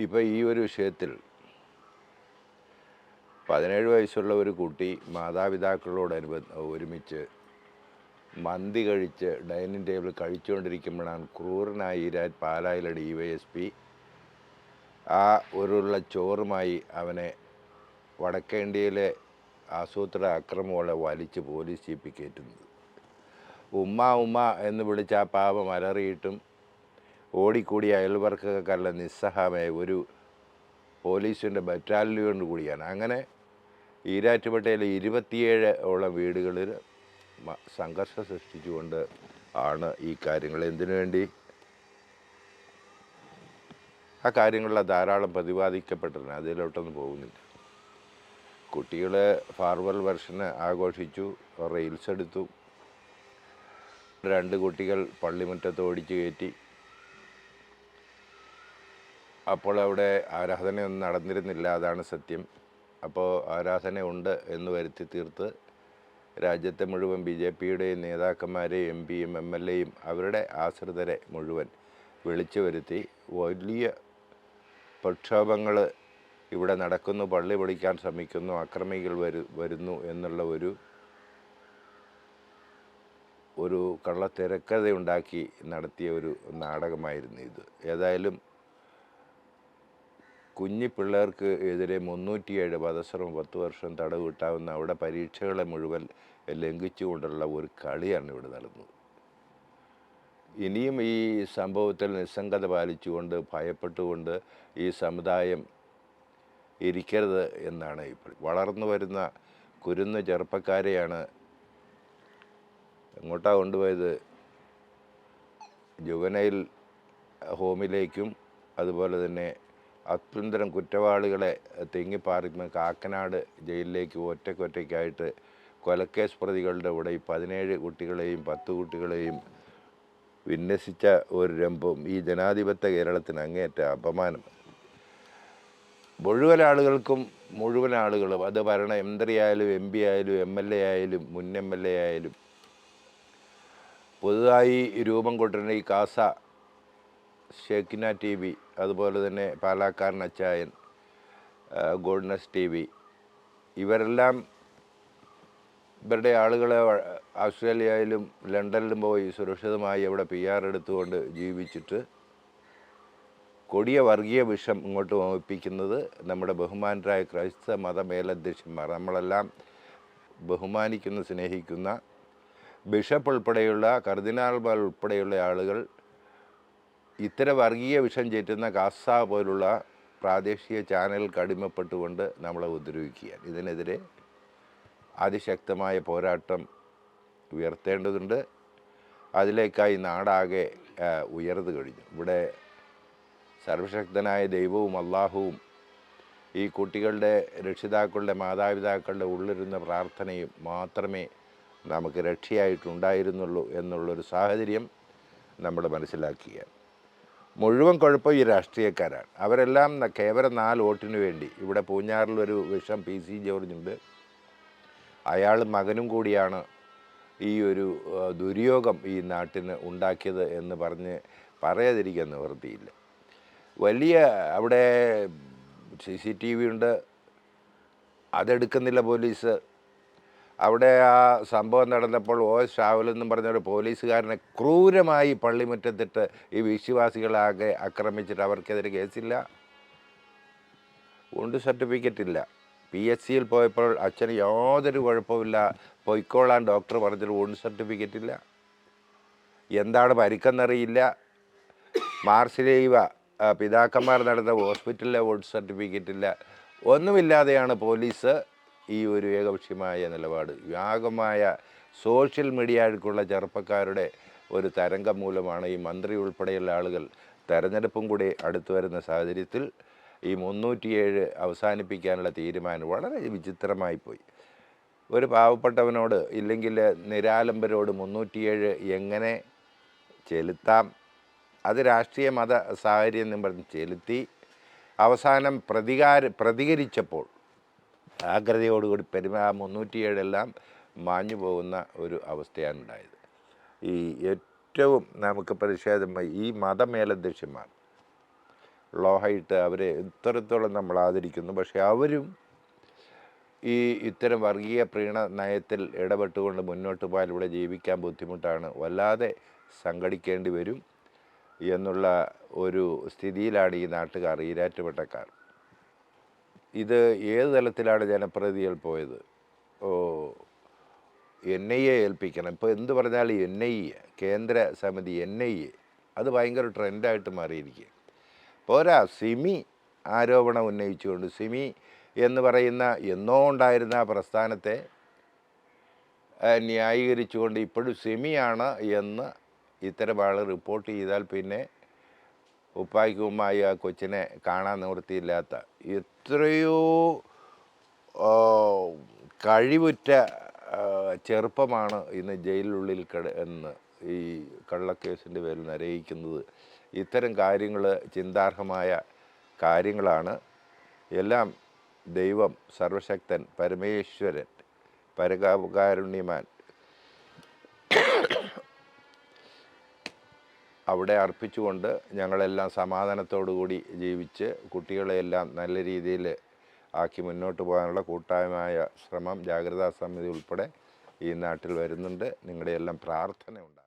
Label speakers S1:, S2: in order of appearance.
S1: ഇപ്പോൾ ഈ ഒരു വിഷയത്തിൽ 17 വയസ്സുള്ള ഒരു കുട്ടി മാതാപിതാക്കളോട് ഒരുമിച്ച് മന്തി കഴിച്ച് ഡൈനിങ് ടേബിൾ കഴിച്ചുകൊണ്ടിരിക്കുമ്പോഴാണ് ക്രൂരനായ പാലായിലെ DYSP ആ ഒരുള്ള ചോറുമായി അവനെ വടക്കേന്ത്യയിലെ ആസൂത്രണ അക്രമങ്ങളെ വലിച്ച് പോലീസ് ജീപ്പിൽ കയറ്റുന്നത്. ഉമ്മ ഉമ്മ എന്ന് വിളിച്ച് ആ പാപം അലറിയിട്ടും ഓടിക്കൂടിയ അയൽവർക്കക്കാരുടെ നിസ്സഹായമായ ഒരു പോലീസിൻ്റെ ബറ്റാലിയൻ കൂടിയാണ്. അങ്ങനെ ഈരാറ്റുപേട്ടയിലെ 27 വീടുകളിൽ സംഘർഷം സൃഷ്ടിച്ചുകൊണ്ട് ആണ് ഈ കാര്യങ്ങൾ. എന്തിനു വേണ്ടി? ആ കാര്യങ്ങളിൽ ധാരാളം പ്രതിപാദിക്കപ്പെട്ടിരുന്നു, അതിലോട്ടൊന്നും പോകുന്നില്ല. കുട്ടികൾ ഫാർവെൽ വെർഷന് ആഘോഷിച്ചു, റീൽസ് എടുത്തു. 2 കുട്ടികൾ പള്ളിമുറ്റത്ത് ഓടിച്ചു കയറ്റി. അപ്പോൾ അവിടെ ആരാധനയൊന്നും നടന്നിരുന്നില്ല, അതാണ് സത്യം. അപ്പോൾ ആരാധന ഉണ്ട് എന്ന് വരുത്തി തീർത്ത് രാജ്യത്തെ മുഴുവൻ BJPയുടെയും നേതാക്കന്മാരെയും MPയും MLAയും അവരുടെ ആശ്രിതരെ മുഴുവൻ വിളിച്ചു വരുത്തി വലിയ പ്രക്ഷോഭങ്ങൾ ഇവിടെ നടക്കുന്നു, പള്ളി പൊളിക്കാൻ ശ്രമിക്കുന്നു, അക്രമികൾ വരുന്നു എന്നുള്ള ഒരു കള്ളത്തിരക്കഥയുണ്ടാക്കി നടത്തിയ ഒരു നാടകമായിരുന്നു ഇത്. ഏതായാലും കുഞ്ഞു പിള്ളേർക്ക് എതിരെ 307 വധശ്രമം, 10 വർഷം തടവ് കിട്ടാവുന്ന അവിടെ പരീക്ഷകളെ മുഴുവൻ ലംഘിച്ചുകൊണ്ടുള്ള ഒരു കളിയാണ് ഇവിടെ നടന്നത്. ഇനിയും ഈ സംഭവത്തിൽ നിസ്സംഗത പാലിച്ചുകൊണ്ട് ഭയപ്പെട്ടുകൊണ്ട് ഈ സമുദായം ഇരിക്കരുത് എന്നാണ് ഇപ്പോൾ വളർന്നു വരുന്ന കുരുന്ന് ചെറുപ്പക്കാരെയാണ് എങ്ങോട്ടാണ് കൊണ്ടുപോയത്? ജുവനൈൽ ഹോമിലേക്കും അതുപോലെ തന്നെ അത്യന്തരം കുറ്റവാളികളെ തിങ്ങിപ്പാറിക്കുന്ന കാക്കനാട് ജയിലിലേക്ക് ഒറ്റയ്ക്കായിട്ട് കൊലക്കേസ് പ്രതികളുടെ കൂടെ ഈ 17 കുട്ടികളെയും 10 കുട്ടികളെയും വിന്യസിച്ച ഒരു രംഭം ഈ ജനാധിപത്യ കേരളത്തിന് അങ്ങേയറ്റ അപമാനം. മുഴുവൻ ആളുകളും അത് ഭരണമന്ത്രി ആയാലും MP ആയാലും MLA ആയാലും മുൻ MLA ആയാലും പുതുതായി രൂപം കൊണ്ടിരുന്ന ഈ കാസ, ഷെക്കിന TV, അതുപോലെ തന്നെ പാലക്കാരൻ അച്ചായൻ, ഗോൾഡനസ് TV, ഇവരെല്ലാം ഇവരുടെ ആളുകളെ ഓസ്ട്രേലിയയിലും ലണ്ടനിലും പോയി സുരക്ഷിതമായി അവിടെ PR എടുത്തുകൊണ്ട് ജീവിച്ചിട്ട് കൊടിയ വർഗീയ വിഷം ഇങ്ങോട്ട് വമിപ്പിക്കുന്നത് നമ്മുടെ ബഹുമാനരായ ക്രൈസ്തവ മത മേലധ്യക്ഷന്മാർ, നമ്മളെല്ലാം ബഹുമാനിക്കുന്ന സ്നേഹിക്കുന്ന ബിഷപ്പ് ഉൾപ്പെടെയുള്ള കർദിനാൾമാർ ഉൾപ്പെടെയുള്ള ആളുകൾ ഇത്തരം വർഗീയ വിഷം ചേറ്റുന്ന കാസ പോലുള്ള പ്രാദേശിക ചാനലുകൾക്ക് അടിമപ്പെട്ടുകൊണ്ട് നമ്മളെ ഉപദ്രവിക്കുകയാണ്. ഇതിനെതിരെ അതിശക്തമായ പോരാട്ടം ഉയർത്തേണ്ടതുണ്ട്. അതിലേക്കായി നാടാകെ ഉയർന്നു കഴിഞ്ഞു. ഇവിടെ സർവശക്തനായ ദൈവവും അള്ളാഹുവും ഈ കുട്ടികളുടെ രക്ഷിതാക്കളുടെ മാതാപിതാക്കളുടെ ഉള്ളിരുന്ന പ്രാർത്ഥനയും മാത്രമേ നമുക്ക് രക്ഷയായിട്ടുണ്ടായിരുന്നുള്ളൂ എന്നുള്ളൊരു സാഹചര്യം നമ്മൾ മനസ്സിലാക്കുക. മുഴുവൻ കുഴപ്പം ഈ രാഷ്ട്രീയക്കാരാണ്. അവരെല്ലാം കേവലം 4 വോട്ടിന് വേണ്ടി. ഇവിടെ പൂഞ്ഞാറിലൊരു വിഷം PC ജോർജുണ്ട്, അയാൾ മകനും കൂടിയാണ് ഈ ഒരു ദുര്യോഗം ഈ നാട്ടിന് ഉണ്ടാക്കിയത് എന്ന് പറയാതിരിക്കാൻ നിവൃത്തിയില്ല. വലിയ അവിടെ CCTV ഉണ്ട്, അതെടുക്കുന്നില്ല പോലീസ്. അവിടെ ആ സംഭവം നടന്നപ്പോൾ OS ഷാവുൽ എന്നും പറഞ്ഞൊരു പോലീസുകാരനെ ക്രൂരമായി പള്ളിമുറ്റത്തിട്ട് ഈ വിശ്വാസികളാകെ ആക്രമിച്ചിട്ട് അവർക്കെതിരെ കേസില്ല, ഉണ്ട് സർട്ടിഫിക്കറ്റ് ഇല്ല. PHCയിൽ പോയപ്പോൾ അച്ഛന് യാതൊരു കുഴപ്പമില്ല, പൊയ്ക്കോളാൻ ഡോക്ടർ പറഞ്ഞിട്ട് ഉണ്ട് സർട്ടിഫിക്കറ്റ് ഇല്ല. എന്താണ് പരിക്കെന്നറിയില്ല. മാർസിലീവ പിതാക്കന്മാർ നടന്ന ഹോസ്പിറ്റലിലെ ഉണ്ട് സർട്ടിഫിക്കറ്റ് ഇല്ല. ഒന്നുമില്ലാതെയാണ് പോലീസ് ഈ ഒരു ഏകപക്ഷീയമായ നിലപാട്. വ്യാപകമായ സോഷ്യൽ മീഡിയയ്ക്കുള്ള ചെറുപ്പക്കാരുടെ ഒരു തരംഗം മൂലമാണ് ഈ മന്ത്രി ഉൾപ്പെടെയുള്ള ആളുകൾ തെരഞ്ഞെടുപ്പും കൂടി അടുത്തു വരുന്ന സാഹചര്യത്തിൽ ഈ 307 അവസാനിപ്പിക്കാനുള്ള തീരുമാനം വളരെ വിചിത്രമായിപ്പോയി. ഒരു പാവപ്പെട്ടവനോട് ഇല്ലെങ്കിൽ നിരാലംബരോട് 307 എങ്ങനെ ചെലുത്താം? അത് രാഷ്ട്രീയ മത സാഹചര്യം എന്നും പറഞ്ഞ് ചെലുത്തി അവസാനം പ്രതികരിച്ചപ്പോൾ ആഗ്രതയോടുകൂടി 307 എല്ലാം മാഞ്ഞു പോകുന്ന ഒരു അവസ്ഥയാണ് ഉണ്ടായത്. ഈ ഏറ്റവും നമുക്ക് പ്രതിഷേധമായി ഈ മതമേലധ്യക്ഷന്മാർ ലോഹയിട്ട് അവരെ ഇത്രത്തോളം നമ്മൾ ആദരിക്കുന്നു. പക്ഷെ അവരും ഇത്തരം വർഗീയ പ്രീണ നയത്തിൽ ഇടപെട്ടുകൊണ്ട് മുന്നോട്ട് പോയാൽ ഇവിടെ ജീവിക്കാൻ ബുദ്ധിമുട്ടാണ്, വല്ലാതെ സംഘടിക്കേണ്ടി വരും എന്നുള്ള ഒരു സ്ഥിതിയിലാണ് ഈ നാട്ടുകാർ, ഈരാറ്റുപേട്ടക്കാർ. ഇത് ഏത് തലത്തിലാണ് ജനപ്രതിനിധികൾ പോയത്? NIA ഏൽപ്പിക്കണം. ഇപ്പോൾ എന്ത് പറഞ്ഞാലും NIA, കേന്ദ്ര സമിതി NIA, അത് ഭയങ്കര ട്രെൻഡായിട്ട് മാറിയിരിക്കുക. പോരാ, സിമി ആരോപണം ഉന്നയിച്ചുകൊണ്ട്, സിമി എന്ന് പറയുന്ന എന്നോ ഉണ്ടായിരുന്ന ആ പ്രസ്ഥാനത്തെ ന്യായീകരിച്ചുകൊണ്ട് ഇപ്പോഴും സിമിയാണ് എന്ന് ഇത്തരം ആൾ റിപ്പോർട്ട് ചെയ്താൽ പിന്നെ ഉപ്പായിക്കുമ്മായി ആ കൊച്ചിനെ കാണാൻ നിവൃത്തിയില്ലാത്ത എത്രയോ കഴിവുറ്റ ചെറുപ്പമാണ് ഇന്ന് ജയിലിനുള്ളിൽ എന്ന് ഈ കള്ളക്കേസിൻ്റെ പേരിൽ നരയിക്കുന്നത്. ഇത്തരം കാര്യങ്ങൾ ചിന്താർഹമായ കാര്യങ്ങളാണ്. എല്ലാം ദൈവം സർവശക്തൻ പരമേശ്വരൻ പരകാരുണ്യമാൻ അവിടെ അർപ്പിച്ചുകൊണ്ട് ഞങ്ങളെല്ലാം സമാധാനത്തോടുകൂടി ജീവിച്ച് കുട്ടികളെയെല്ലാം നല്ല രീതിയിൽ ആക്കി മുന്നോട്ട് പോകാനുള്ള കൂട്ടായമായ ശ്രമം ജാഗ്രതാ സമിതി ഉൾപ്പെടെ ഈ നാട്ടിൽ വരുന്നുണ്ട്. നിങ്ങളുടെയെല്ലാം പ്രാർത്ഥന ഉണ്ട്.